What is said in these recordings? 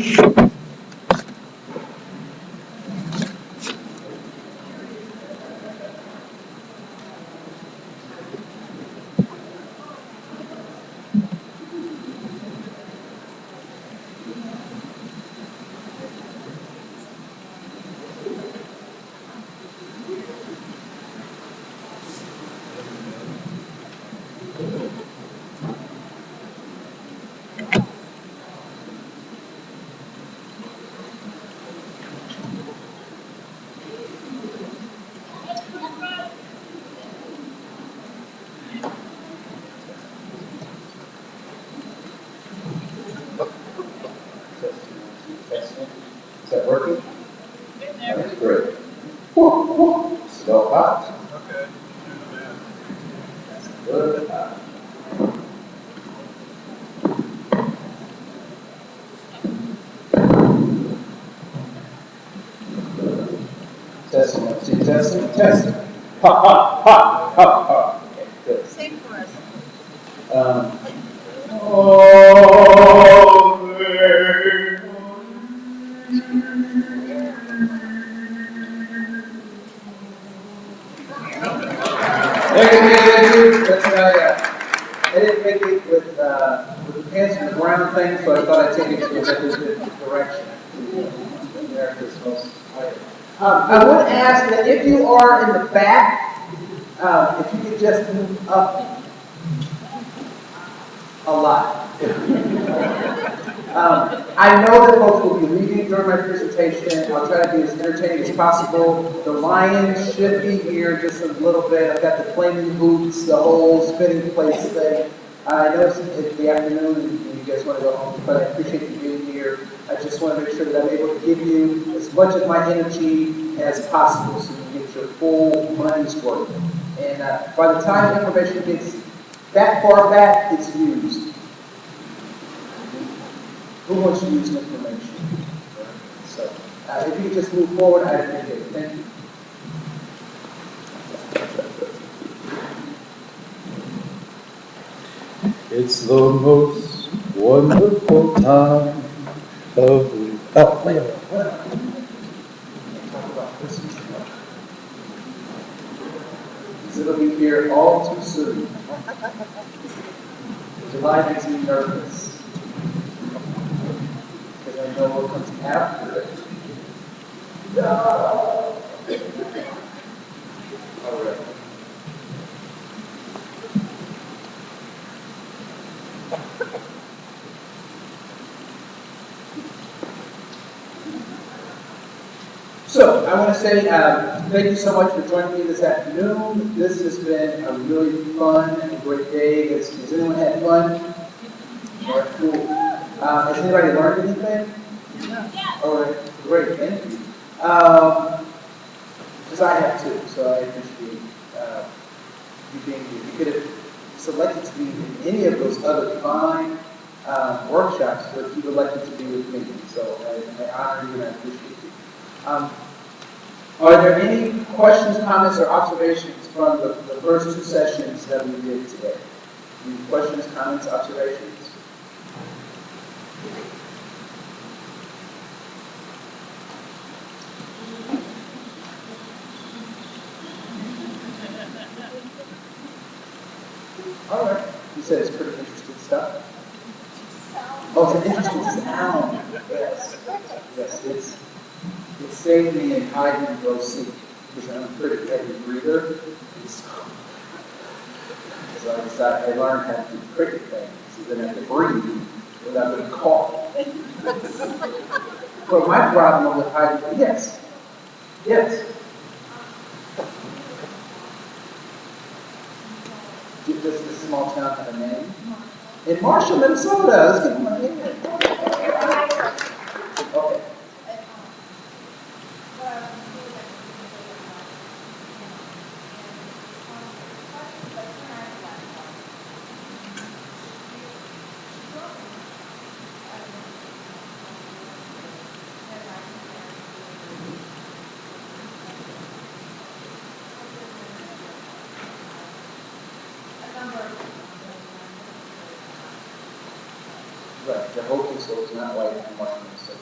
Is that working? That's great. So hot. Okay. Good. Testing, testing, testing. Ha ha ha ha ha. Okay, good. Sing for us. Oh, that's I didn't make it with the pants on the ground thing, so I thought I'd take it to a different direction. America's most I would ask that if you are in the back, if you could just move up a lot. I know that folks will be leaving during my presentation. I'll try to be as entertaining as possible. The lions should be here just a little bit. I've got the flaming boots, the whole spinning place thing. I know it's the afternoon and you guys want to go home, but I appreciate you being here. I just want to make sure that I'm able to give you as much of my energy as possible so you can get your full money's worth. And by the time information gets that far back, it's used. Who wants to use information? So, if you could just move forward, I'd appreciate it. Thank you. It's the most wonderful time of the week. Oh, Wait a minute. What? Can't talk about Christmas tomorrow. Because it'll be here all too soon. July makes me nervous. Because I know what comes after it. No. All right. So, I want to say thank you so much for joining me this afternoon. This has been a really fun and great day. Has anyone had fun? All right, cool. Has anybody learned anything? Yeah. All right, great, thank you. Because I have too, so I appreciate you being here. You could have selected to be in any of those other fine workshops, but you elected to be with me. So I honor you and I appreciate you. Are there any questions, comments, or observations from the first two sessions that we did today? Any questions, comments, observations? All right. You said it's pretty interesting stuff. Oh, it's an interesting sound. Yes. Yes, it saved me in hide and go seek because I'm a pretty heavy breather. So I decided I learned how to do cricket things, so then I could breathe without being cough. But my problem with hide, yes, yes. Does this small town have a name? In Marshall, Minnesota. Let's give them a name. Okay. Right, Jehovah's Witnesses is not white and Martin Minnesota.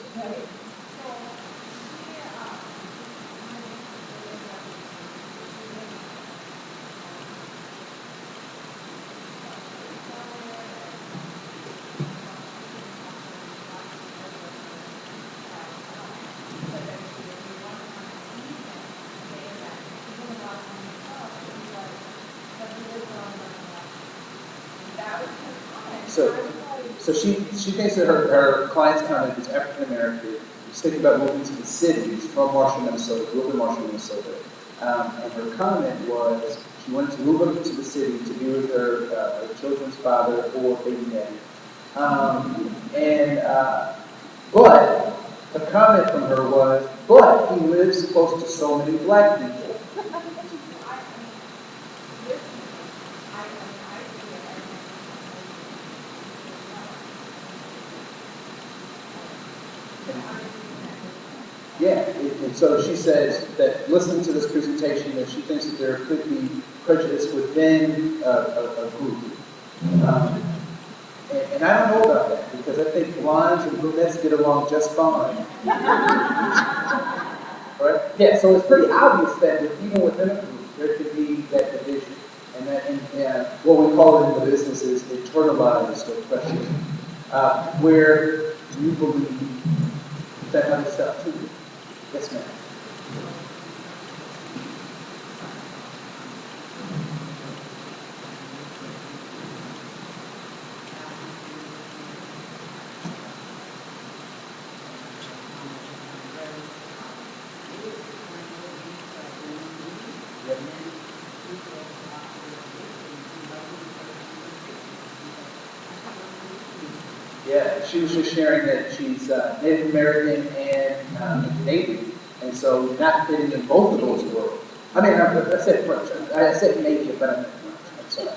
So, so she thinks that her client's comment is African American. She's thinking about moving to the cities from Marshall, Minnesota, grew up in Marshall, Minnesota. And her comment was she wanted to move up to the city to be with her children's father or baby daddy. But the comment from her was, but he lives close to so many black people. Yeah, and so she says that listening to this presentation, that she thinks that there could be prejudice within a group. Um, and I don't know about that, because I think blondes and brunettes get along just fine. Right? Yeah, so it's pretty obvious that even within a group, there could be that division. And what we call it in the business is internalized oppression, where you believe that other stuff too. Yes, ma'am. Yeah, she was just sharing that she's Native American and Canadian, and so not fitting in both of those worlds. I mean, I said French. I said Native, but I meant French. I'm sorry.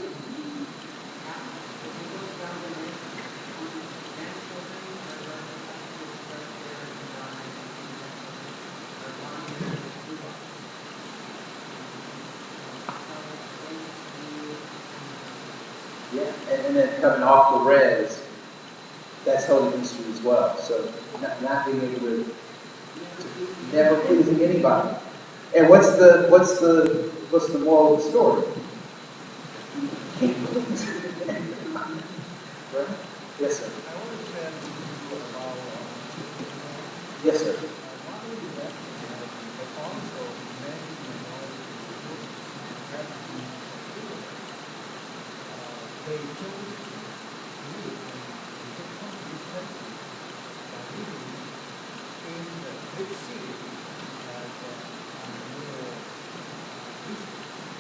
Yeah, and then coming off the res, that's held against you as well. So not being able to never pleasing anybody. And what's the moral of the story? You can't please anybody. Right? Yes, sir. Yes, sir.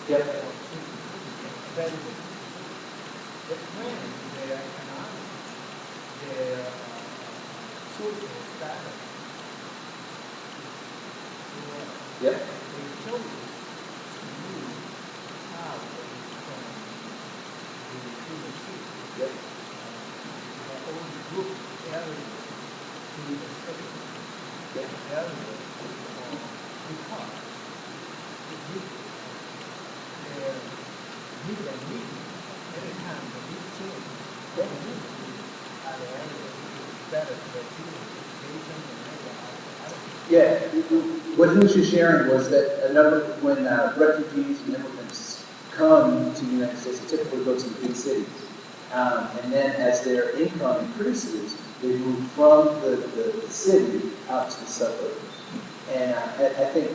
Yep. Yep. Yep. Yeah, what he was just sharing was that when refugees and immigrants come to the United States, they typically go to the big cities. And then as their income increases, they move from the city out to the suburbs. And I think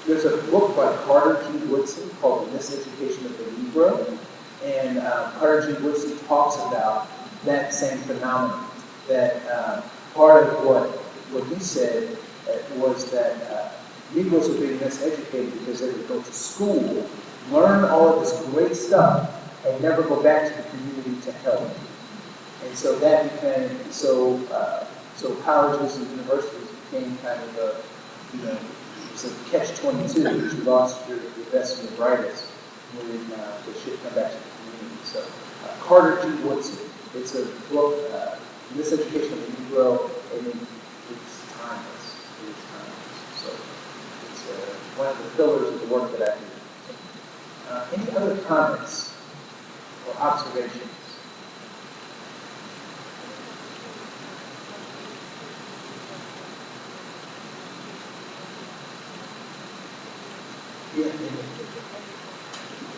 there's a book by Carter G. Woodson called The Miseducation of the Negro. And Carter G. Woodson talks about that same phenomenon, that part of what he said was that Negroes were being miseducated because they would go to school, learn all of this great stuff, and never go back to the community to help. And so that became, so colleges and universities became kind of a, it's a catch-22, because you lost your best and your brightest when they should come back to the community. So Carter G. Woodson, it's a book, Miseducation of the Negro, and it's timeless. It is timeless. So it's one of the pillars of the work that I do. Any other comments or observations?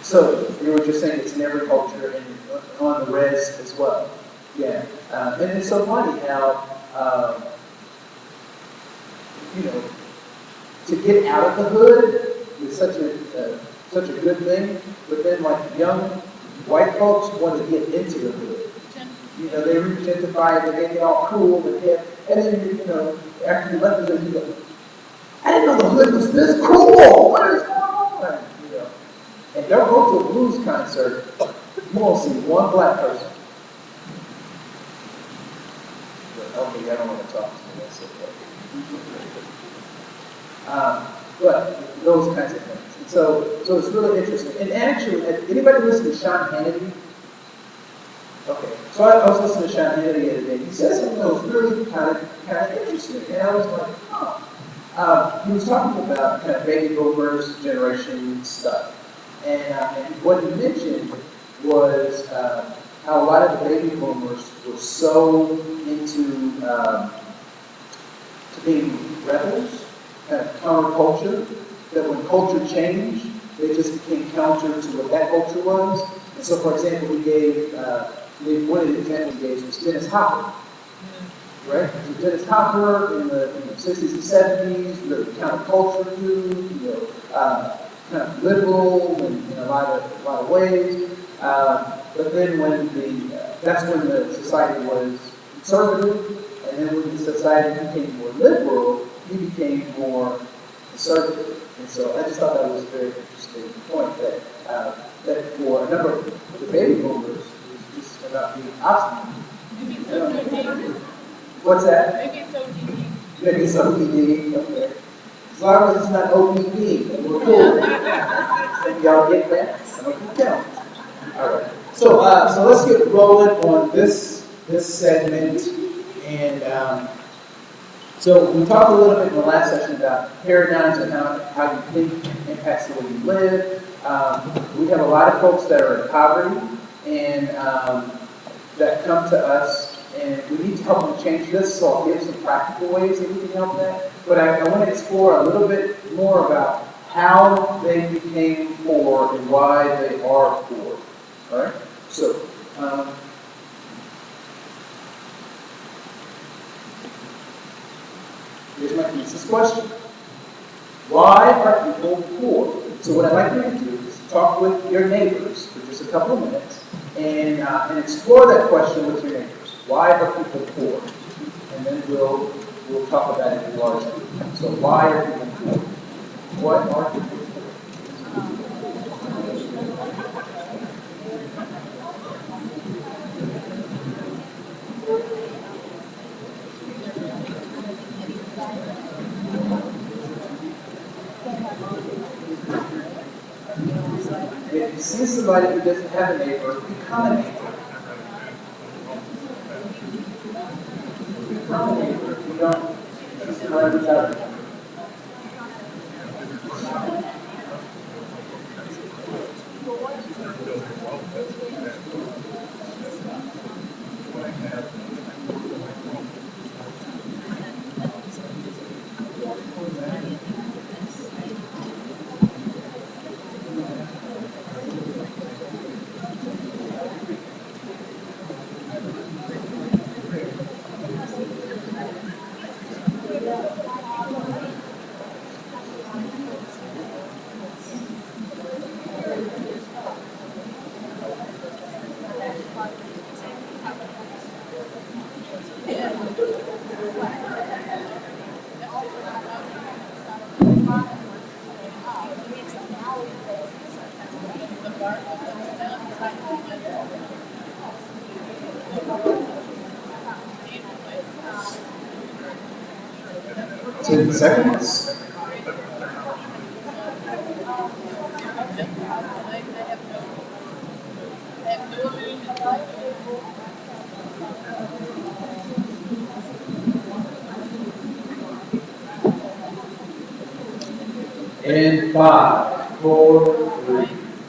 So you were just saying it's in every culture and on the res as well. Yeah, and it's so funny how you know to get out of the hood is such a good thing, but then like young white folks want to get into the hood. You know, they regentrify it, they get all cool and hip, and then you know after you left the hood, you go, I didn't know the hood was this cool. What is going on? You know, and don't go to a blues concert. You won't see one black person. Okay, I don't want to talk to me. That's okay. But those kinds of things. And so it's really interesting. And actually, anybody listen to Sean Hannity? Okay, so I was listening to Sean Hannity the other day. He said something that was really kind of interesting, and I was like, oh. He was talking about kind of baby boomers generation stuff, and what he mentioned was how a lot of the baby boomers were so into to being rebels, kind of counterculture, that when culture changed, they just became counter to what that culture was. And so, for example, one of the examples he gave was Dennis Hopper, right? So Dennis Hopper in the 60s and 70s, really counterculture dude, kind of liberal in a lot of ways. But then that's when the society was conservative, and then when the society became more liberal, he became more conservative. And so I just thought that was a very interesting point that for a number of the baby boomers, it was just about being obstinate. What's that? Maybe it's ODD. Okay. As long as it's not ODD, then we're cool. And y'all get that? Okay. All right. So let's get rolling on this segment, and so we talked a little bit in the last session about paradigms and how you think impacts the way you live. We have a lot of folks that are in poverty and that come to us, and we need to help them change this. So I'll give some practical ways that we can help that. But I want to explore a little bit more about how they became poor and why they are poor. All right. So. Here's my thesis question. Why are people poor? So what I'd like you to do is talk with your neighbors for just a couple of minutes and explore that question with your neighbors. Why are people poor? And then we'll talk about it in large group. So why are people poor? What are people poor? If you see somebody who doesn't have a neighbor, become a neighbor. Become a neighbor. If you don't, just learn without it. Ten seconds. In 5, 4, 3,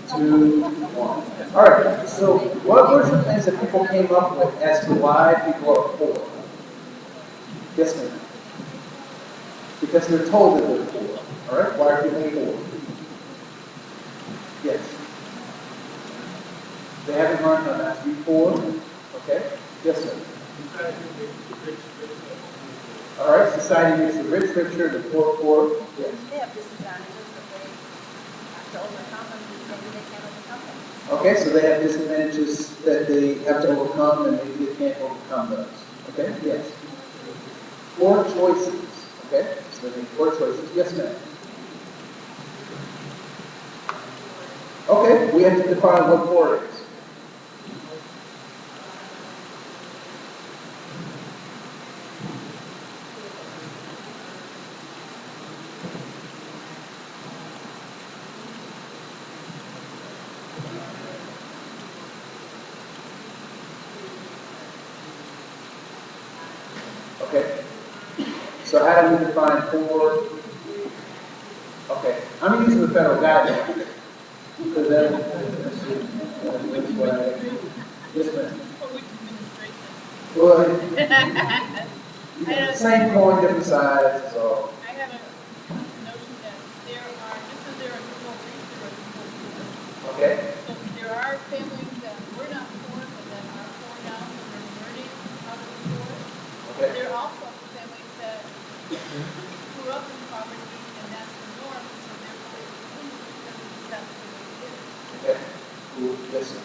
2, 1. All right. So, what were some things that people came up with as to why people are poor? Yes, ma'am. Because they're told that they're poor. All right. Why are people poor? Yes. They haven't learned how that before. Okay? Yes, sir. All right, society makes the rich richer, the poor poor. Yes. They have disadvantages that they have to overcome, and maybe they can't overcome them. Okay, so they have disadvantages that they have to overcome, and maybe they can't overcome those. Okay? Yes. Four choices. Okay? So they make four choices. Yes, ma'am. Okay, we have to define what four is. Okay. So how do we define four? Okay, I'm using the federal guidelines. Because that's what yes, ma'am. Well, same coin, different sides, so. I have a notion that there are, just as there are people rich, there are people poor. Okay. So there are families that were not poor, but that are poor now, so they're learning how to be poor. Okay. There are also families that grew up in poverty, and that's the norm, so therefore they continue because that's the way it is. Okay. Cool. Yes, sir.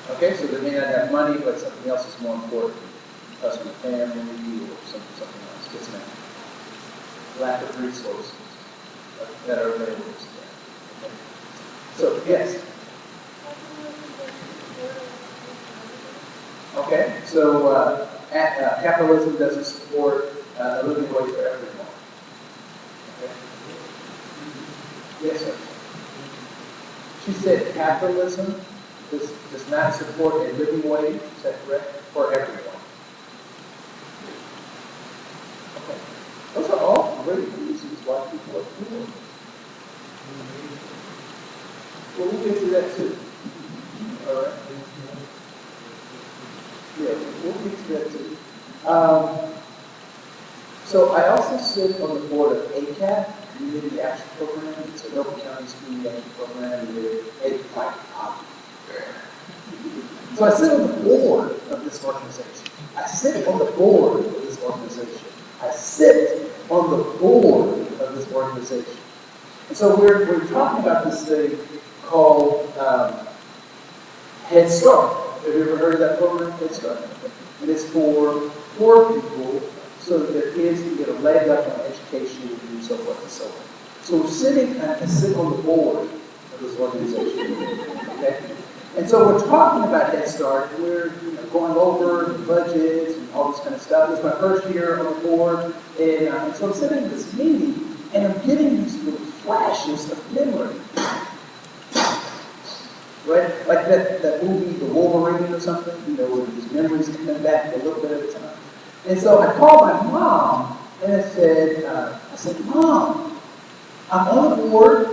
Okay, so they may not have money, but something else is more important. Husband, family, or something else. Yes, ma'am. Lack of resources that are available to them. Okay. So, yes. Okay, so capitalism doesn't support a living wage for everyone. Okay. Yes, sir. She said capitalism does not support a living wage, is that correct? For everyone. Okay. Those are all great reasons why people are poor. Well, we'll get to that too. All right. Yeah, we'll get to that too. So I also sit on the board of ACAP, Community Action Program. It's a Noble County's Community Action Program. It's quite popular. So I sit on the board of this organization. I sit on the board of this organization. I sit on the board of this organization. And so we're talking about this thing called Head Start. Have you ever heard of that program, Head Start? And it's for poor people so that their kids can get a leg up on education and so forth and so on. So we're sitting, I sit on the board of this organization. Okay? And so we're talking about Head Start, and we're going over the budgets and all this kind of stuff. It's my first year on the board, and so I'm sitting in this meeting, and I'm getting these little flashes of memory. Right? Like that movie, The Wolverine or something, where these memories come back a little bit at a time. And so I called my mom, and I said, Mom, I'm on the board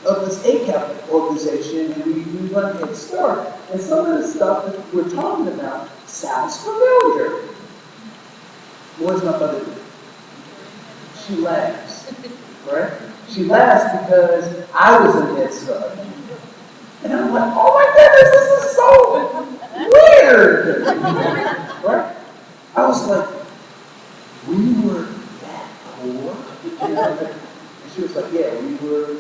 of this ACAP organization, and we run Head Start. And some of the stuff that we're talking about sounds familiar. What does my mother do? She laughs, right? She laughs because I was in Head Start. And I'm like, oh my goodness, this is so weird, right? I was like, we were that poor? And she was like, yeah, we were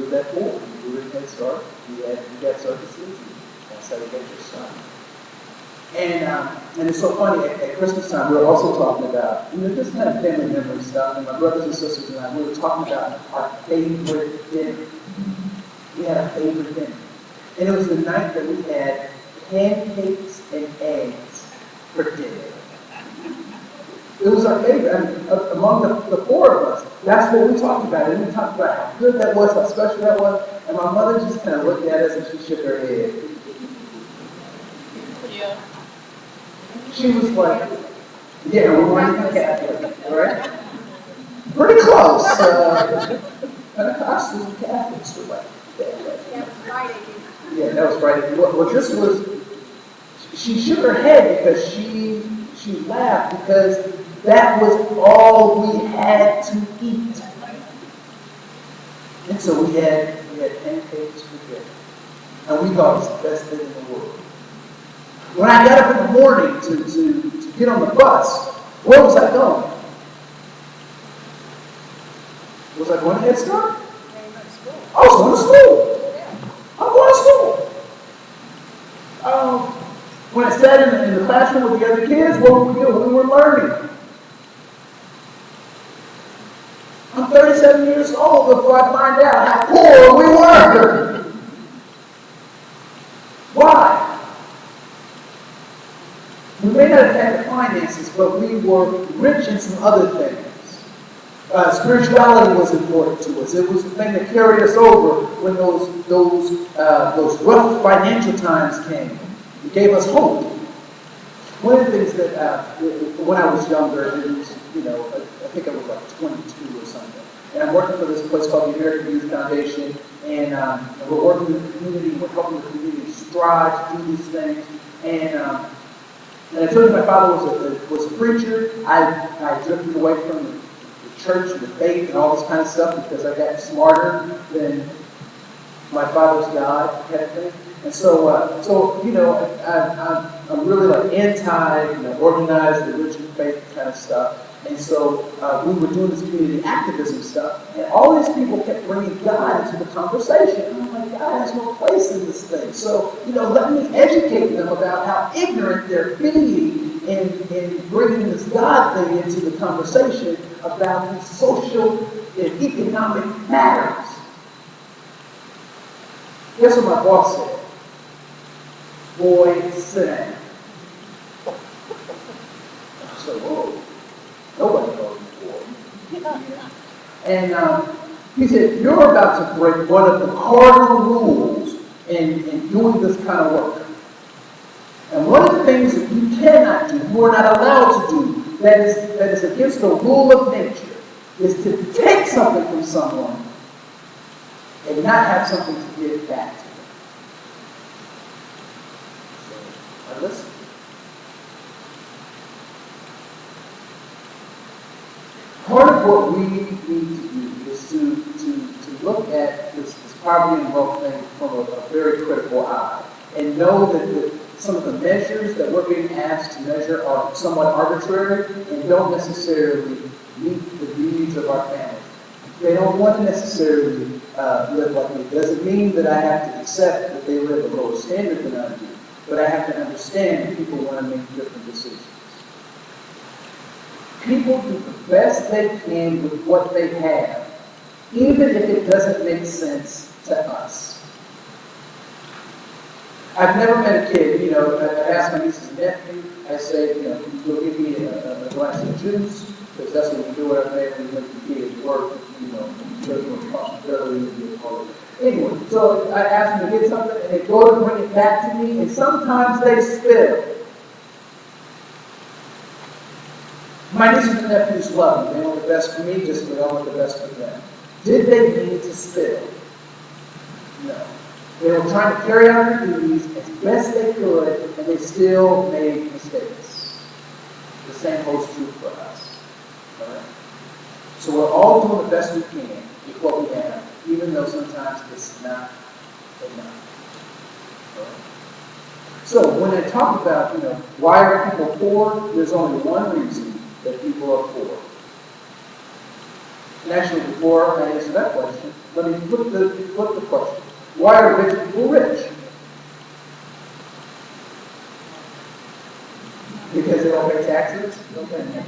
that poor. We were in Head Start. We got services. That's how you get your son. And it's so funny, at Christmas time, we were also talking about, just kind of family memory stuff, and my brothers and sisters and I, we were talking about our favorite dinner. We had a favorite dinner. And it was the night that we had pancakes and eggs for dinner. It was our favorite. I mean, among the four of us, that's what we talked about. And we talked about how good that was, how special that was. And my mother just kind of looked at us and she shook her head. Yeah. She was like, yeah, we're going to be Catholic, right? Pretty close. Pentecostals and Catholics were like that. Yeah, it was Friday. Yeah, that was Friday. Well, this was, she shook her head because she laughed because that was all we had to eat. so we had pancakes for dinner. And we thought it was the best thing in the world. When I got up in the morning to get on the bus, where was I going? Was I going to Head Start? I was going to school. I'm going to school. When I sat in the classroom with the other kids, what were we doing? We were learning. I'm 37 years old before I find out how poor we were. Why? We may not have had the finances, but we were rich in some other things. Spirituality was important to us. It was the thing that carried us over when those rough financial times came. It gave us hope. One of the things that when I was younger, it was, I think I was like 22 or something, and I'm working for this place called the American Youth Foundation, and we're working in the community. We're helping the community strive to do these things, and I told you my father was a preacher. I drifted away from the church and the faith and all this kind of stuff because I got smarter than my father's God kind of thing. And so I'm really like anti, organized religion, faith kind of stuff. And so we were doing this community activism stuff, and all these people kept bringing God into the conversation. And I'm like, God has no place in this thing. So, let me educate them about how ignorant they're being in bringing this God thing into the conversation about these social and economic matters. Guess what my boss said? Boy, sit down. I said, whoa. Nobody knows before. And he said, you're about to break one of the cardinal rules in doing this kind of work. And one of the things that you cannot do, you are not allowed to do, that is against the rule of nature, is to take something from someone and not have something to give back to them. So, I listened. Part of what we need to do is to look at this poverty and wealth thing from a very critical eye and know that some of the measures that we're being asked to measure are somewhat arbitrary and don't necessarily meet the needs of our families. They don't want to necessarily live like me. It doesn't mean that I have to accept that they live a lower standard than I do, but I have to understand that people want to make different decisions. People do the best they can with what they have, even if it doesn't make sense to us. I've never met a kid, I ask my nieces and nephew, I say, you'll give me a glass of juice, because that's what we do at our family, we make the kids work, there's no responsibility to be a part of it. Anyway, so I ask them to get something, and they go to bring it back to me, and sometimes they spill. My nieces and nephews love me. They want the best for me just as I want the best for them. Did they need to spill? No. They were trying to carry out their duties as best they could, and they still made mistakes. The same holds true for us. All right? So we're all doing the best we can with what we have, even though sometimes it's not enough. All right? So when I talk about, why are people poor, there's only one reason that people are poor. And actually, before I answer that question, let me flip the question. Why are rich people rich? Because they don't pay taxes? Okay.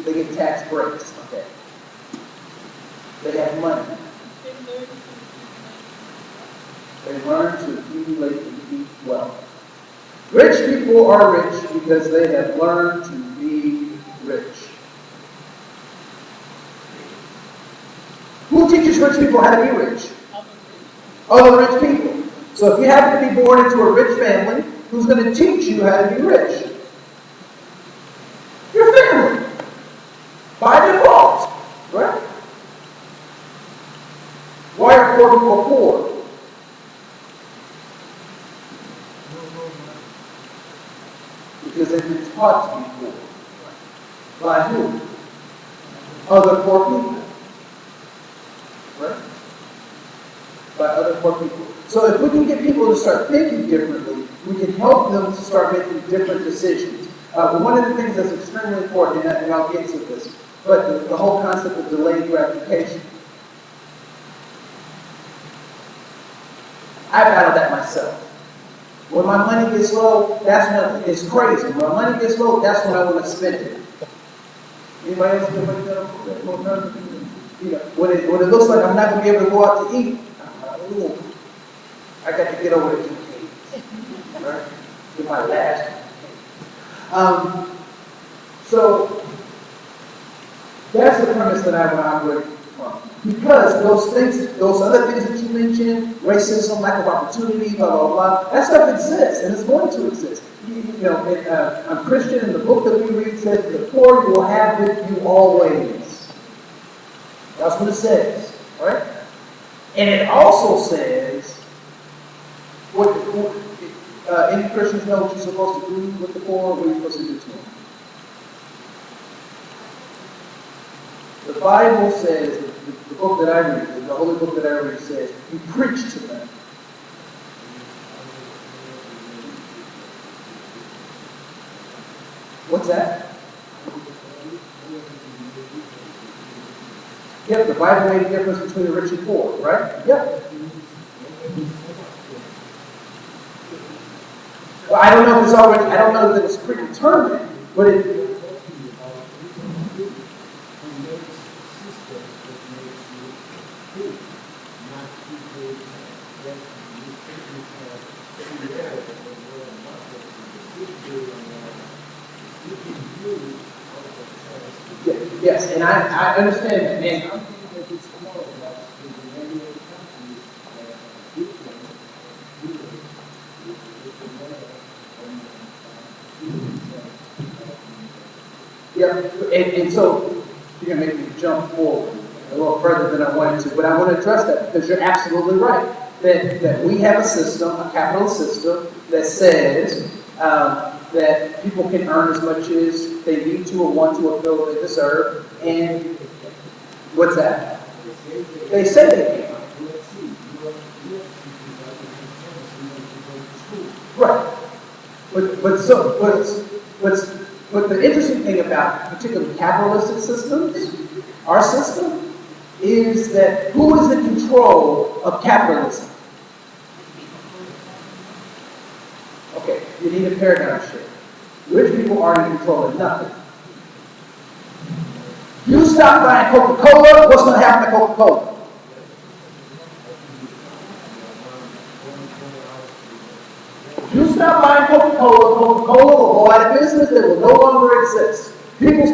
They get tax breaks. Okay. They have money. They learn to accumulate and keep wealth. Rich people are rich because they have learned to be rich. Who teaches rich people how to be rich? Other rich people. So if you happen to be born into a rich family, who's going to teach you how to be rich? Your family. By default. Right? Why are poor people poor? Because they've been taught to be poor. By who? Other poor people. Right? by other poor people. So if we can get people to start thinking differently, we can help them to start making different decisions. But one of the things that's extremely important, and I'll get to this, but the whole concept of delayed gratification. I battle that myself. When my money gets low, that's when it's crazy. When my money gets low, that's when I want to spend it. Anybody else feel like that? You know, when it looks like I'm not going to be able to go out to eat, I got to get over the kids. Right? In my last. So that's the premise that I'm working from. Because those things, those other things that you mentioned, racism, lack of opportunity, blah, blah, blah, that stuff exists and it's going to exist. You know, I'm Christian, and the book that we read says, the poor you will have with you always. That's what it says, right? And it also says, any Christians know what you're supposed to do with the poor, what you're supposed to do to them. The Bible says, the book that I read, the holy book that I read says, you preach to them. What's that? Yep, the Bible made a difference between the rich and poor, right? Yep. Well, I don't know if it's already, I don't know that it's predetermined, but it. Yes, and I understand that, man. Yeah, and so you're going to make me jump forward a little further than I wanted to, but I want to address that because you're absolutely right. That we have a system, a capitalist system, that says that people can earn as much as they need to or want to or feel they deserve. And what's that? They say they can. Right. But the interesting thing about particularly capitalistic systems, our system, is that who is in control of capitalism? Okay, you need a paradigm shift. Rich people aren't in control of nothing. You stop buying Coca-Cola, what's going to happen to Coca-Cola? You stop buying Coca-Cola, Coca-Cola will go out of business, it will no longer exist. People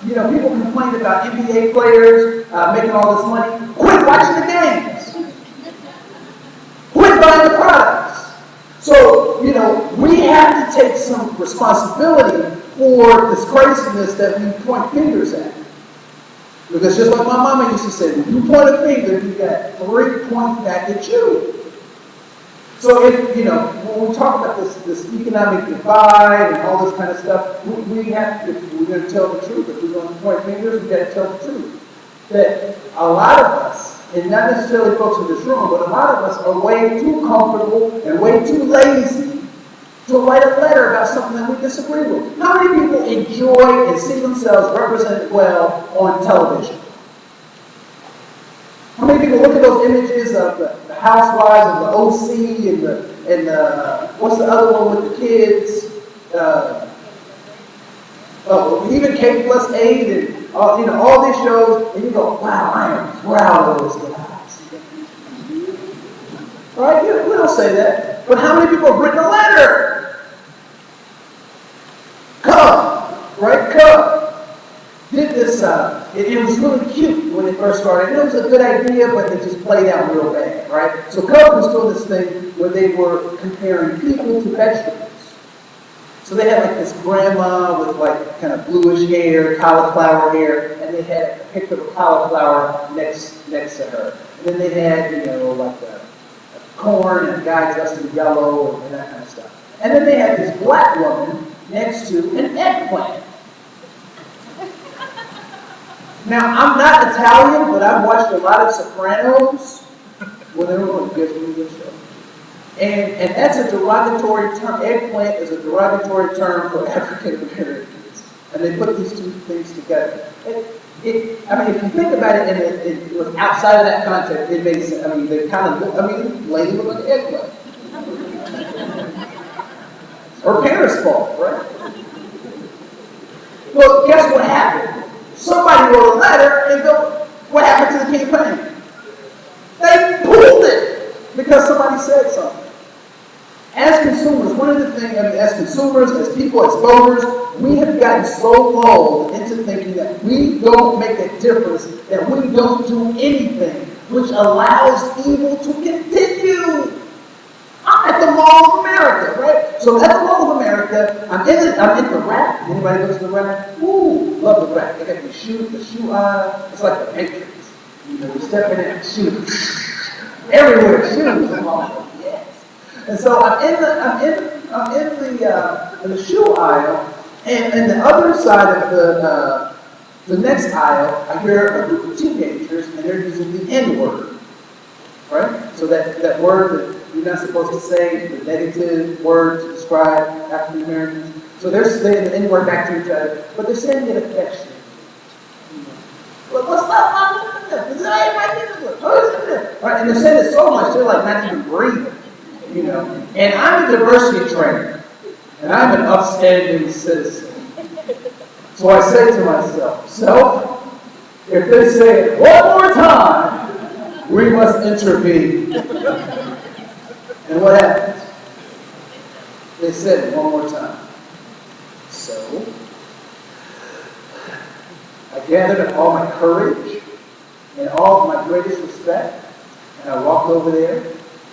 people complain about NBA players making all this money. Quit watching the games. Quit buying the products. So, we have to take some responsibility for this craziness that we point fingers at. Because just like my mama used to say, when you point a finger, you got 3 points back at you. So when we talk about this economic divide and all this kind of stuff, we have to, if we're going to tell the truth, if we're going to point fingers, we've got to tell the truth. That a lot of us, and not necessarily folks in this room, but a lot of us are way too comfortable and way too lazy to write a letter about something that we disagree with. How many people enjoy and see themselves represented well on television? How many people look at those images of the housewives of the OC and what's the other one with the kids? Even K plus 8 and all these shows, and you go, wow, I am proud of those guys. Right? We don't say that. But how many people have written a letter? Come, right? Come. Did this, it was really cute when it first started. It was a good idea, but it just played out real bad, right? So Cub was doing this thing where they were comparing people to vegetables. So they had like this grandma with like kind of bluish hair, cauliflower hair, and they had a picture of a cauliflower next to her. And then they had, like a corn and a guy dressed in yellow and that kind of stuff. And then they had this black woman next to an eggplant. Now, I'm not Italian, but I've watched a lot of Sopranos. Well, they don't know, you guys really good show. And that's a derogatory term. Eggplant is a derogatory term for African Americans. And they put these two things together. I mean, if you think about it, and it was outside of that context, it makes sense. I mean, they kind of look, I mean, lady look like an eggplant. Her parents' fault, right? Well, guess what happened? Somebody wrote a letter and go, what happened to the campaign? They pulled it because somebody said something. As consumers, one of the things, I mean, as consumers, as people, as voters, we have gotten so lulled into thinking that we don't make a difference, that we don't do anything, which allows evil to continue. I'm at the Mall of America, right? So at the Mall of America, I'm in the rack. Anybody goes to the rack? Ooh, love the rack. They got the shoe aisle. It's like the Matrix. You know, you step in there, shoes. Everywhere, shoes. Yes. And so I'm in the shoe aisle, and in the other side of the next aisle, I hear a group of teenagers, and they're using the N-word, right? So that word that you're not supposed to say, the negative word to describe African Americans. So they're saying the N-word back to each other, but they're saying it affectionately. Well, what's up, Mom? Is that right? And they're saying it so much, they're like not even breathing. You know, and I'm a diversity trainer, and I'm an upstanding citizen. So I say to myself, so if they say it one more time, we must intervene. And what happens? They said it one more time. So I gathered up all my courage and all of my greatest respect, and I walked over there.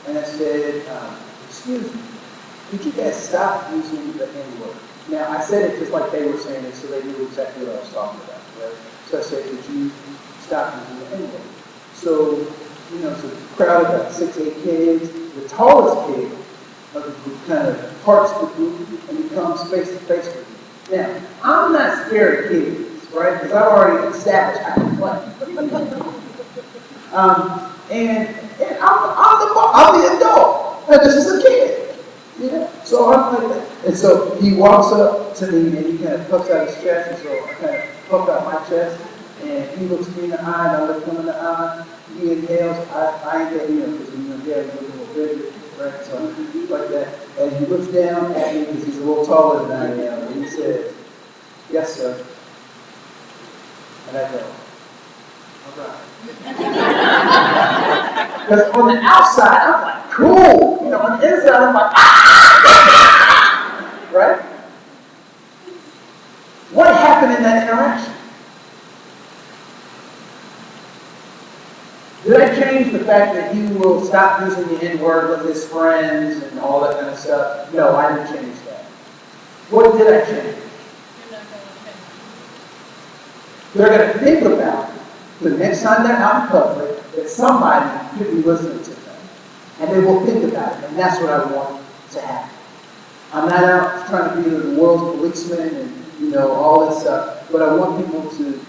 And I said, excuse me, could you guys stop using the N-word? Now, I said it just like they were saying it, so they knew exactly what I was talking about, right? So I said, could you stop using the N-word? So, you know, it's a crowd of about 6, 8 kids. The tallest kid of the group kind of parts the group and becomes face to face with me. Now, I'm not scared of kids, right? Because I've already established I can play. And I'm the adult, and this is a kid, you know. So I'm like that. And so he walks up to me and he kind of puffs out his chest, and so I kind of puffed out my chest, and he looks me in the eye, and I look him in the eye. He inhales, I inhale him because when you inhale, you look a little bigger, right? So like that. And he looks down at me because he's a little taller than I am, and he says, "Yes, sir." And I go, "All right." Because on the outside, I'm like, cool. You know, on the inside, I'm like, ah! Right? What happened in that interaction? Did I change the fact that he will stop using the N-word with his friends and all that kind of stuff? No, I didn't change that. What did I change? They're going to think about the next time they're out in public that somebody could be listening to them. And they will think about it. And that's what I want to happen. I'm not out trying to be the world's policeman and, you know, all that stuff. But I want people to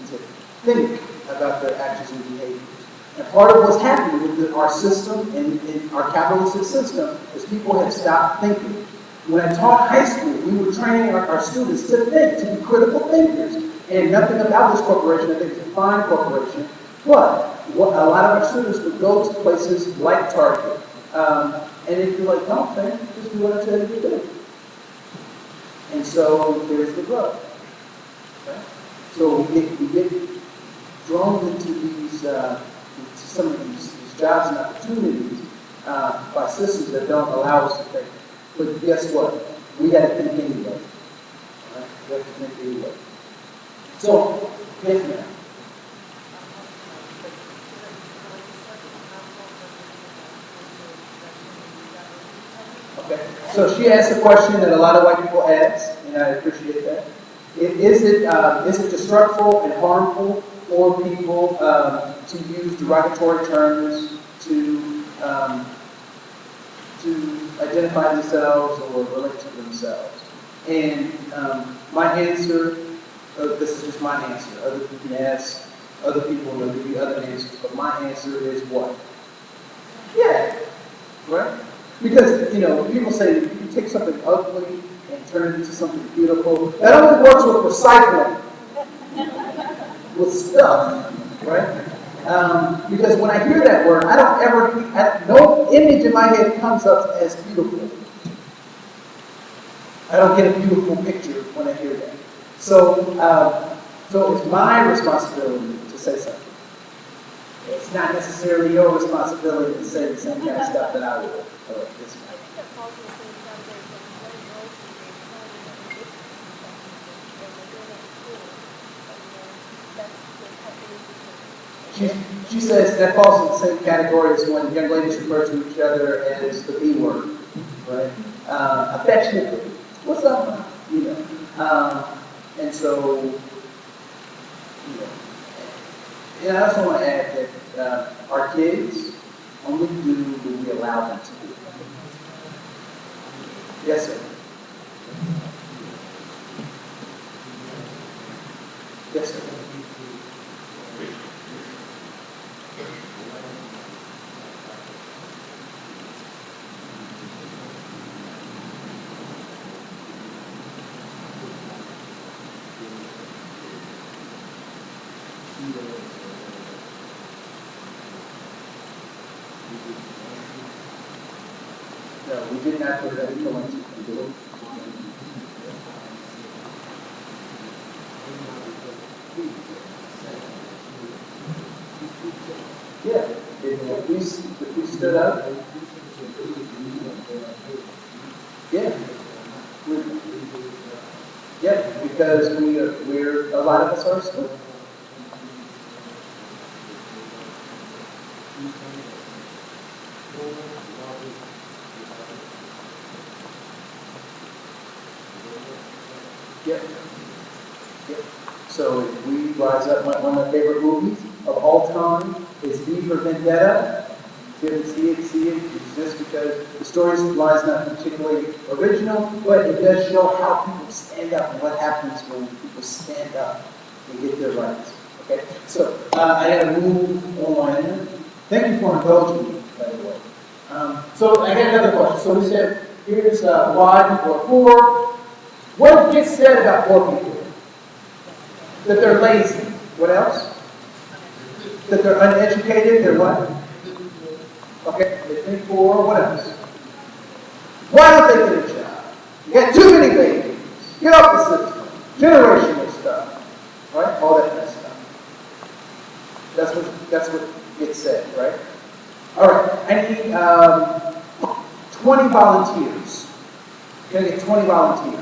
think about their actions and behaviors. And part of what's happening with our system and our capitalistic system is people have stopped thinking. When I taught high school, we were training our students to think, to be critical thinkers. And nothing about this corporation, I think it's a fine corporation, but a lot of our students would go to places like Target, and if you're like, "No, man, just do what I tell you to do." And so there's the rub. Okay? So we get drawn into these, some of these jobs and opportunities by systems that don't allow us to think. But guess what? We got to think anyway. Right? We have to think anyway. So, yes, ma'am. Okay. So she asked a question that a lot of white people ask, and I appreciate that. Is it destructive and harmful for people to use derogatory terms to identify themselves or relate to themselves? And my answer. This is just my answer. Other people can ask other people, and they'll give you other answers. But my answer is what? Yeah, right? Because, people say you take something ugly and turn it into something beautiful. That only works with recycling, with stuff, right? Because when I hear that word, no image in my head comes up as beautiful. I don't get a beautiful picture when I hear that. So it's my responsibility to say something. It's not necessarily your responsibility to say the same kind of stuff that I would. I think that falls in the same category as when one girls and they tell you that they did something, and they're doing it in school, and then that's happening because She says that falls in the same category as when young ladies refer to each other as the B word, right? Affectionately. What's up, Mom? And so, and I also want to add that our kids only do what we allow them to do. Yes, sir. Yes, sir. No, we did not put that influence into it. Yeah, if we stood up, yeah, yeah, because we're a lot of us are still. Yeah, yeah. So if we rise up, one of my favorite movies of all time is V for Vendetta. If you didn't see it, it's just because the storyline is not particularly original, but it does show how people stand up and what happens when people stand up and get their rights. Okay, so I had to move on. Thank you for indulging me, by the way. So I got another question. So we said, here's why people are poor. What gets said about poor people? That they're lazy. What else? That they're uneducated. They're what? Okay, they think poor. What else? Why don't they get a job? You got too many babies. Get off the system. Generational stuff. Right? All that kind of stuff. That's what gets said, right? Alright, I need 20 volunteers. Can I get 20 volunteers?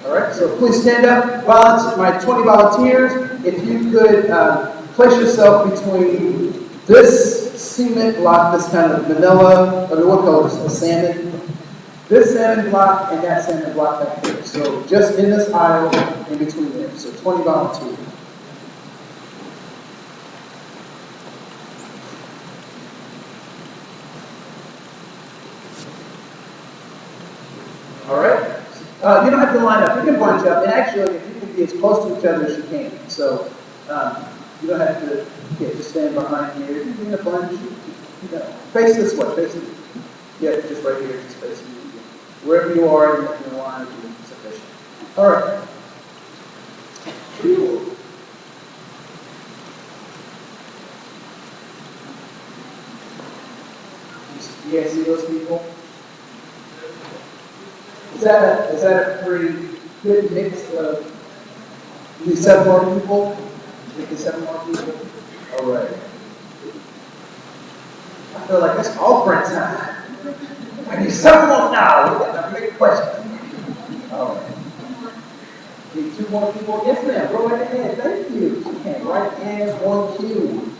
Alright, so please stand up. My 20 volunteers, if you could place yourself between this cement block, this kind of vanilla, what color is it? Salmon? This salmon block and that salmon block back there. So just in this aisle, in between there. So 20 volunteers. Alright? You don't have to line up. You can bunch up. And actually, if you can be as close to each other as you can. So you don't have to just stand behind here. You can a bunch. Face this way. Face it. Yeah, just right here. Just face me. Wherever you are in the line will be sufficient. Alright. Cool. You guys see those people? Is that a pretty good mix of these 7 more people? Think there's 7 more people? All right. I feel like it's all friends time. I need 7 more now. That's a big question. All right. Need 2 more people? Yes, ma'am. Go right ahead. Thank you. She came right in on cue.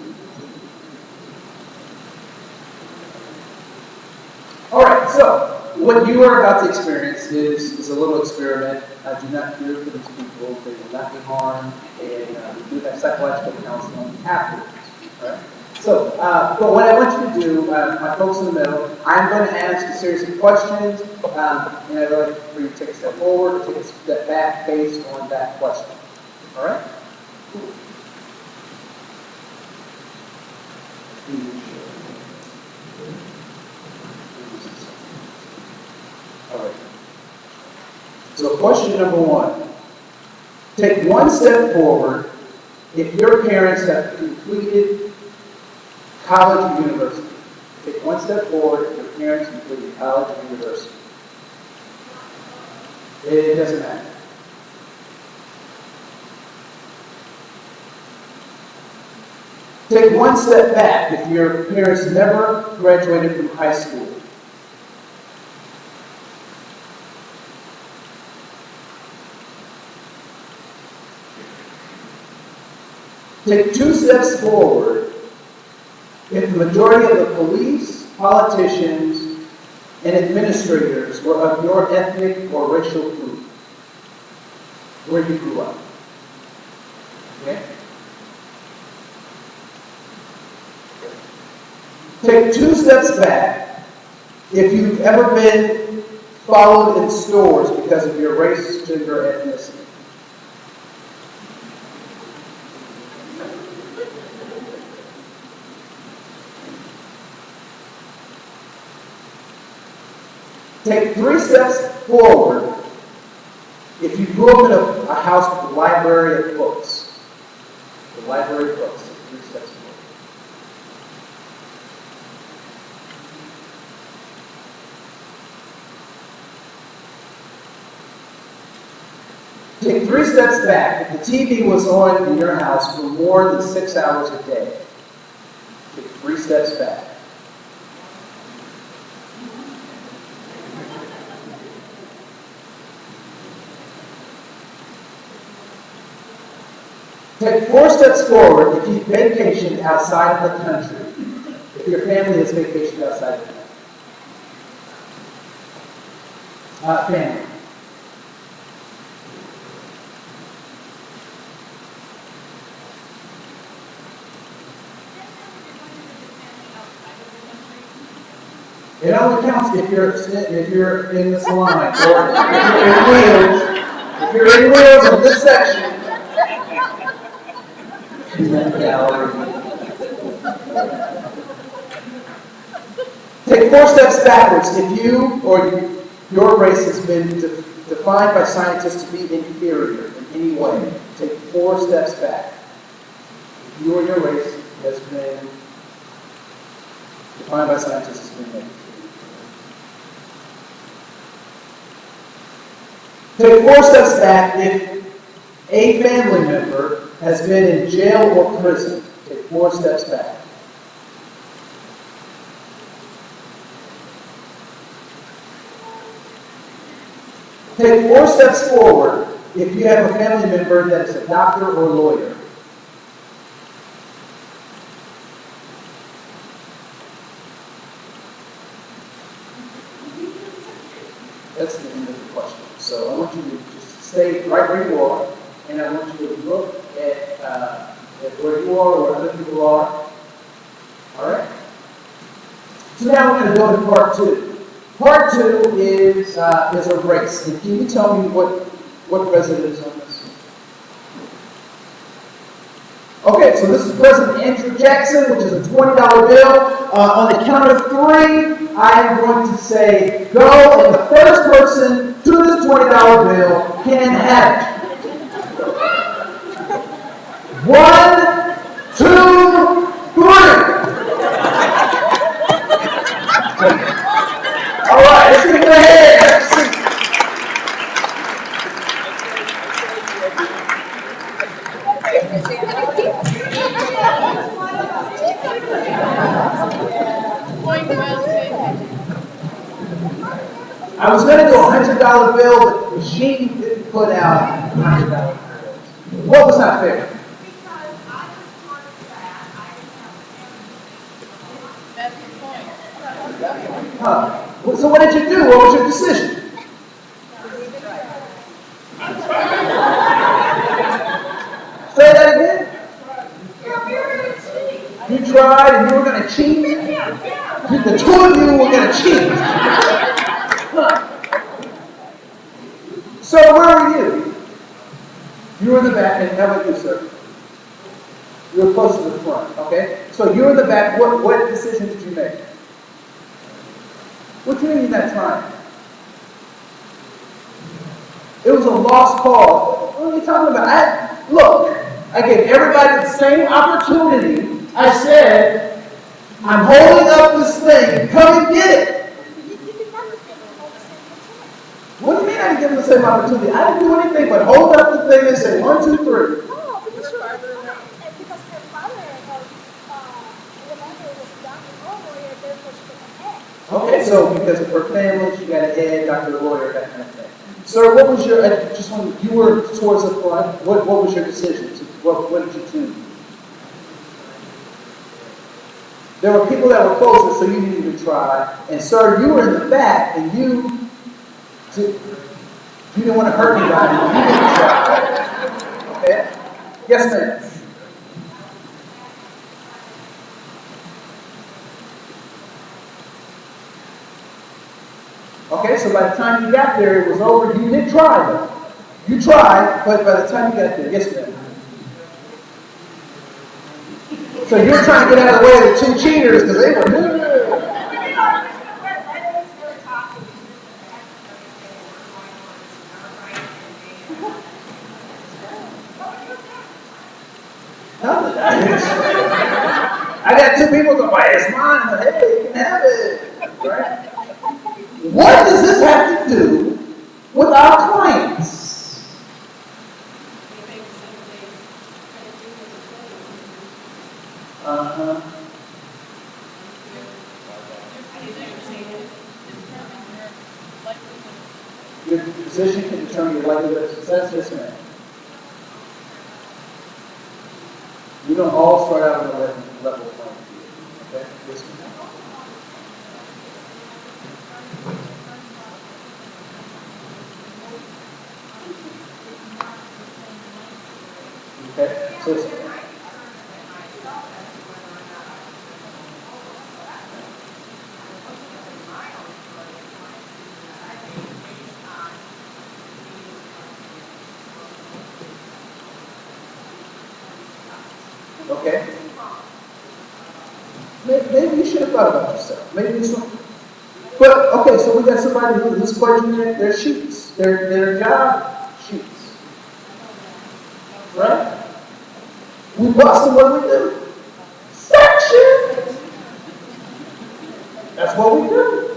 All right. So what you are about to experience is a little experiment. I do not fear for these people. They will not be harmed. And we do have psychological counseling afterwards. All right? So, but what I want you to do, my folks in the middle, I'm going to ask a series of questions, and I'd like for you to take a step forward, take a step back based on that question. All right? All right. So question number one. Take one step forward if your parents have completed college or university. Take one step forward if your parents completed college or university. It doesn't matter. Take one step back if your parents never graduated from high school. Take two steps forward if the majority of the police, politicians, and administrators were of your ethnic or racial group, where you grew up. Okay? Take two steps back if you've ever been followed in stores because of your race, gender, or ethnicity. Take three steps forward if you grew up in a house with a library of books. The library of books. Take 3 steps forward. Take 3 steps back if the TV was on in your house for more than 6 hours a day. Take 3 steps back. Take 4 steps forward if you vacationed outside of the country. If your family has vacationed outside of the country. Family. It only counts if you're in this line, or if you're in wheels in this section. Take 4 steps backwards if you or your race has been defined by scientists to be inferior in any way. Take 4 steps back. If you or your race has been defined by scientists to be inferior. Take 4 steps back if a family member has been in jail or prison. Take 4 steps back. Take 4 steps forward if you have a family member that is a doctor or lawyer. That's the end of the question. So I want you to just stay right where you are, and I want you to look at where you are or where other people are. All right? So now we're going to go to part 2. Part 2 is a race. And can you tell me what president is on this? Okay, so this is President Andrew Jackson, which is a $20 bill. On the count of 3, I am going to say go, and the first person to this $20 bill can have it. 1, 2, 3. All right, let's get the head. Point well taken. I was going to do a $100 bill, but the machine didn't put out $100 bills. What was not fair? That's the point. Huh. So what did you do? What was your decision? Say that again? You tried and you were going to cheat? The 2 of you were going to cheat. So where were you? You were in the back, and how about you, sir? You were close to the front, okay? So you were in the back. What decision did you make? What do you mean you're not trying? It was a lost cause. What are you talking about? Look, I gave everybody the same opportunity. I said, I'm holding up this thing. Come and get it. You did not give them all the same opportunity. What do you mean I didn't give them the same opportunity? I didn't do anything but hold up the thing and say, 1, 2, 3. No, because because her father, whenever it was done with her lawyer, therefore she was ahead. Okay, so because of her family, she got ahead, got her lawyer, that kind of thing. Sir, what was your, just when you were towards the front, what was your decision? What did you choose? There were people that were closer, so you didn't even try. And sir, you were in the back, and you didn't want to hurt anybody. You didn't try. Okay? Yes, ma'am. Okay, so by the time you got there, it was over. You did try, though. You tried, but by the time you got there, yes, ma'am. So you were trying to get out of the way of the two cheaters because they were. I got two people go, why it's mine? But hey, you can have it. Right? What does this have to do with our clients? Uh-huh. Your position can determine your likelihood of success, yes, ma'am. You don't all start out on a level playing field. Okay? Yes, ma'am. Okay? So okay? Maybe you should have thought about yourself. Maybe it's not. But, okay, so we got somebody who's pledging their sheets, their job sheets. Right? We bust them, what do we do? Section! That's what we do.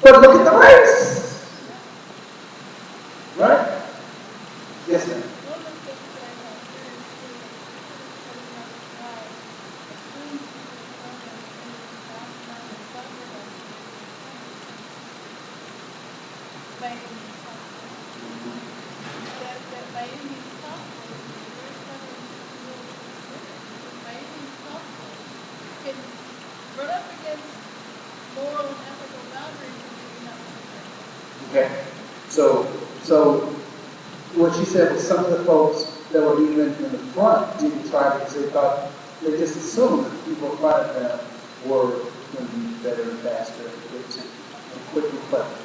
But look at the race. Right? Yes, ma'am. Okay. So what she said was some of the folks that were even in the front didn't try because they thought they just assumed that the people in front of them were going to be better and faster and quick and clever.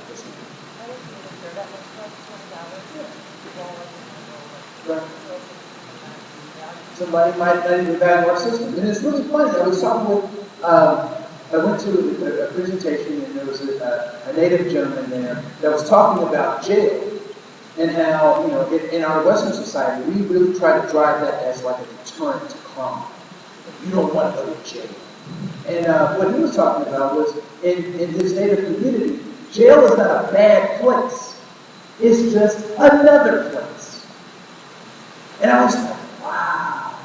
Right. Somebody might not even value our system. And it's really funny. I was talking with, I went to a presentation and there was a native gentleman there that was talking about jail and how, in our Western society, we really try to drive that as like a deterrent to crime. You don't want to go to jail. And what he was talking about was in his native community, jail is not a bad place. It's just another place. And I was like, wow,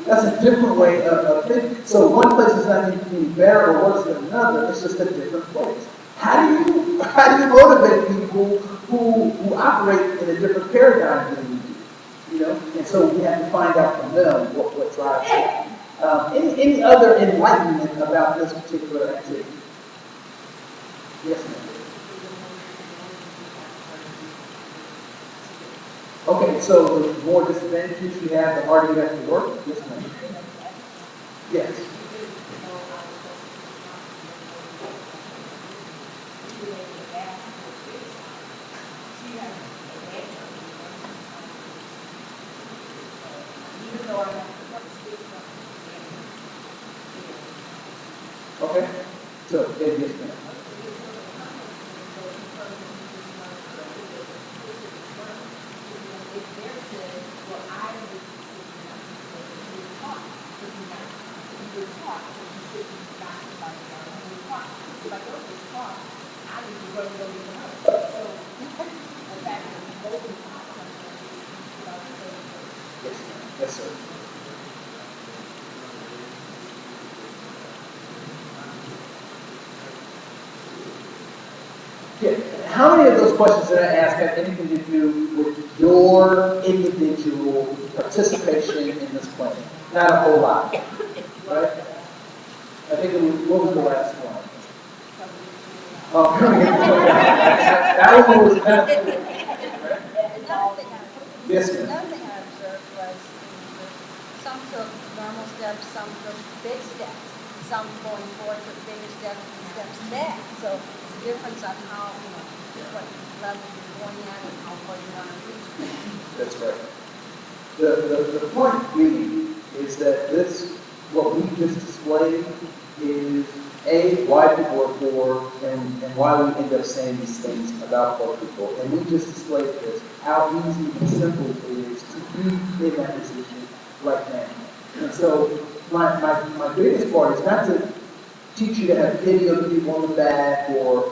that's a different way of thinking. So one place is not any better or worse than another. It's just a different place. How do you motivate people who operate in a different paradigm than you do? And so we have to find out from them what drives it. Any other enlightenment about this particular activity? Yes, ma'am. Okay, so the more disadvantages you have, the harder you have to work? Yes, ma'am. Yes. Okay, so, yes, ma'am. clock, so you should be back by the clock. If I go to this clock, I need to go get another. So, the fact that we go to the clock, about the same thing. Yes, ma'am. Yes, sir. Yeah. How many of those questions that I asked have anything to do with your individual participation in this plan? Not a whole lot, right? I think it was, what was the last one? Oh, that one was kind of, Another thing yes, ma'am. Another thing I observed was, some took normal steps, some took big steps, some going forward took bigger steps and steps back. So it's a difference on how, what level you're going at and how far you want to reach. That's right. The point being is that this, what we just displayed is A, why people are poor and why we end up saying these things about poor people. And we just displayed this, how easy and simple it is to be in that position right now. And so my biggest part is not to teach you to have pity on the people on the back or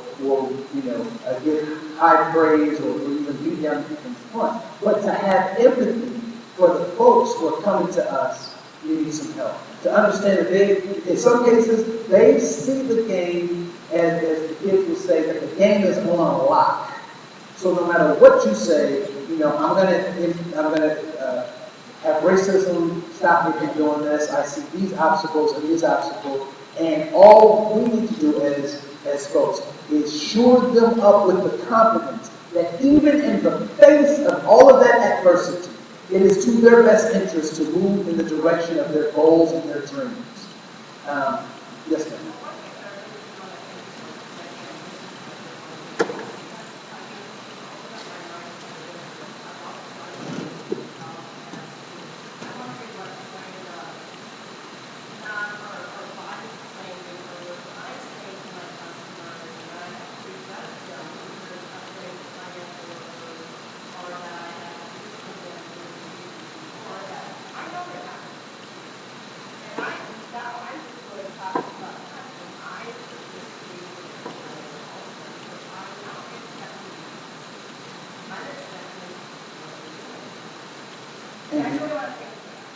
give high praise or even beat down the people in front, but to have empathy for the folks who are coming to us needing some help. To understand that they, in some cases, they see the game as the kids will say, that the game is on lock. So no matter what you say, I'm gonna have racism stop me from doing this. I see these obstacles and these obstacles, and all we need to do as folks is shore them up with the confidence that even in the face of all of that adversity, it is to their best interest to move in the direction of their goals and their dreams. Yes, ma'am.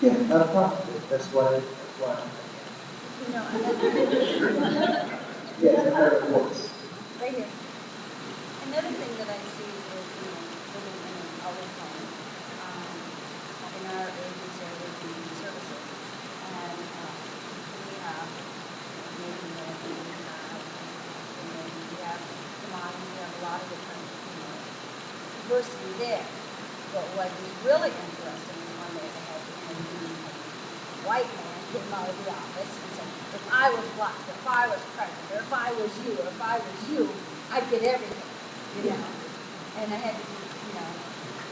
Yeah, not a problem. That's why. Yes, I heard it once. Right here. Another thing that I see is, living in an elder home, in our agency, our community services, and we have maybe we have commodities, we have a lot of different, diversity there. But what is really interesting is one day they had a white man came out of the office and said, if I was black, if I was pregnant, or if I was you, or if I was you, I'd get everything, And I had to,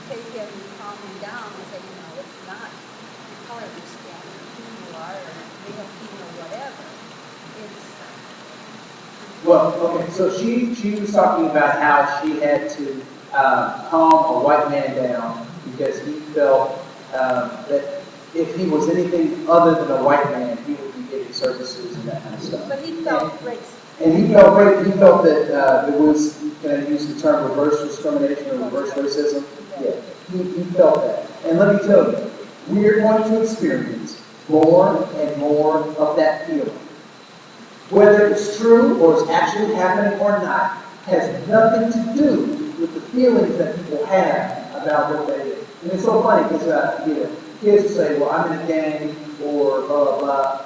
take him and calm him down and say, it's not the color of your skin, or who you are, or or whatever. It's Well, okay, so she was talking about how she had to calm a white man down because he felt that if he was anything other than a white man, he would be getting services and that kind of stuff. But he felt racist. And he felt that there was, can I use the term reverse discrimination or reverse racism? Yeah, he felt that. And let me tell you, we are going to experience more and more of that feeling. Whether it's true or it's actually happening or not has nothing to do with the feelings that people have about what they do. And it's so funny because kids will say, well, I'm in a gang or blah, blah, blah.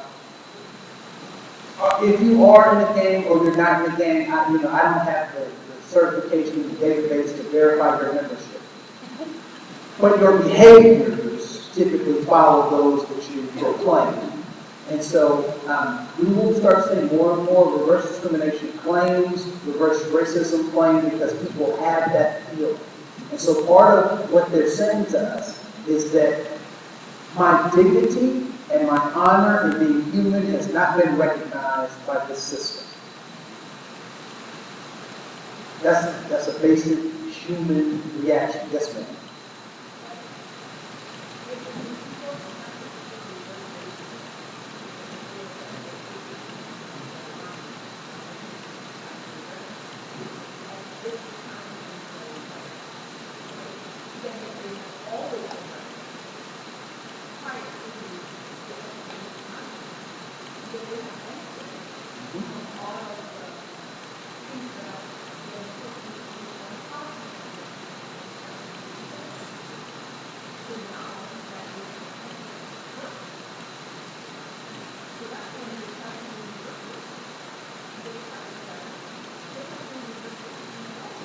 If you are in a gang or you're not in a gang, I don't have the certification in the database to verify your membership. But your behaviors typically follow those that you proclaim. And so we will start seeing more and more reverse discrimination claims, reverse racism claims, because people have that feeling. And so part of what they're saying to us is that my dignity and my honor in being human has not been recognized by this system. That's a basic human reaction. Yes, ma'am.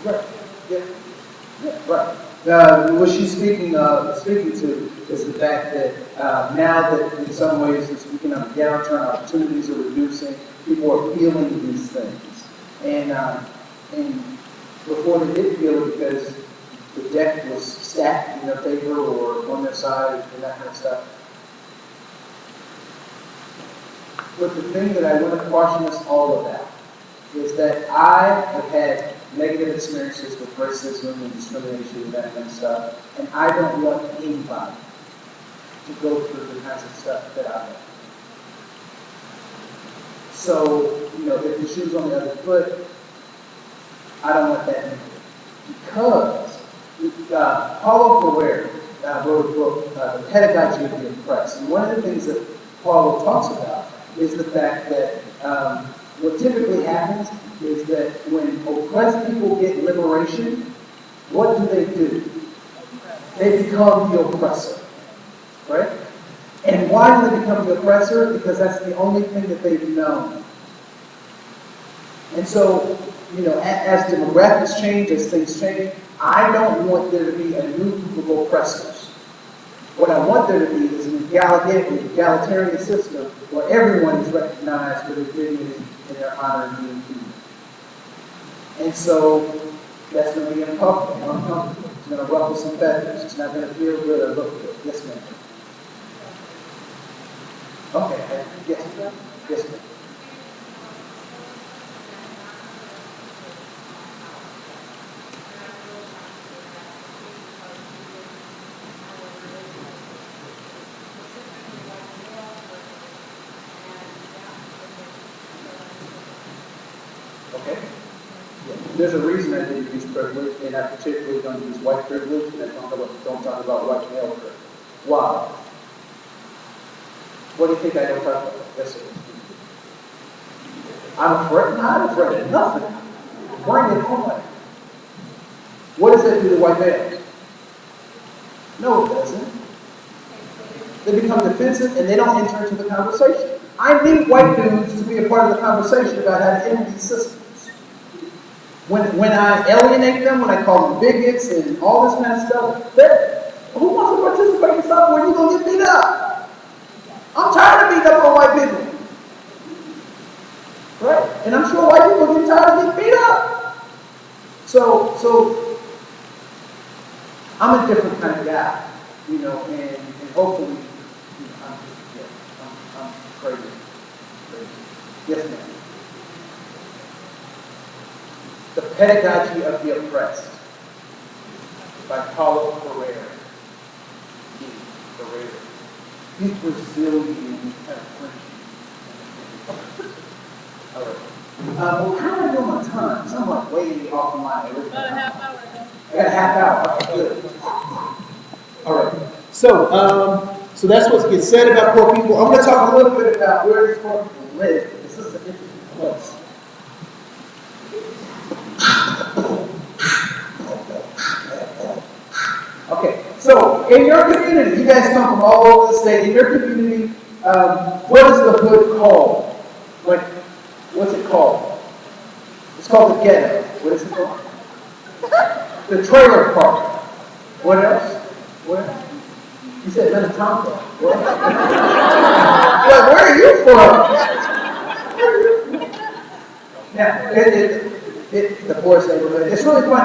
Right. Yeah. Yeah, right. What she's speaking to is the fact that now that in some ways it's speaking of a downturn, opportunities are reducing, people are feeling these things. And before they did feel it because the deck was stacked in their favor or on their side and that kind of stuff. But the thing that I want to caution us all about is that I have had negative experiences with racism and discrimination and that kind of stuff, and I don't want anybody to go through the kinds of stuff that I've done. So, if the shoe's on the other foot, I don't want that either. Because Paulo Freire wrote a book, The Pedagogy of the Oppressed, and one of the things that Paulo talks about is the fact that what typically happens is that when oppressed people get liberation, what do? They become the oppressor, right? And why do they become the oppressor? Because that's the only thing that they've known. And so, as demographics change, as things change, I don't want there to be a new group of oppressors. What I want there to be is an egalitarian system where everyone is recognized for their dignity and their honor and being human. And so that's going to be uncomfortable. It's going to ruffle some feathers. It's not going to feel good or look good. Yes, ma'am. Okay. Yes, ma'am. Yes, ma'am. Okay? Yeah. There's a reason I didn't use privilege, and I particularly don't use white privilege, and I don't talk about white male privilege. Why? What do you think I don't talk about? Yes, sir. I'm afraid of nothing. Bring it on. What does that do to white males? No, it doesn't. They become defensive and they don't enter into the conversation. I need white dudes to be a part of the conversation about how to end these systems. When I alienate them, when I call them bigots and all this kind of stuff, who wants to participate in something where you're going to get beat up? I'm tired of beating up on white people. Right? And I'm sure white people get tired of getting beat up. So I'm a different kind of guy, and hopefully, I'm crazy. Yes, ma'am. The Pedagogy of the Oppressed by Paulo Freire. He's Brazilian, kind of French. All right. Well, how am I doing my time? So I'm like way off my line. About a half hour ago. I got a half hour. Okay, good. All right. So that's what gets said about poor people. I'm going to talk a little bit about where these poor people live. This is an interesting place. Okay, so in your community, you guys come from all over the state. In your community, what is the hood called? What's it called? It's called the ghetto. What is it called? The trailer park. What else? What? You said Minnetonka. What? Well, where are you from? Now, the poorest neighborhood. It's really funny.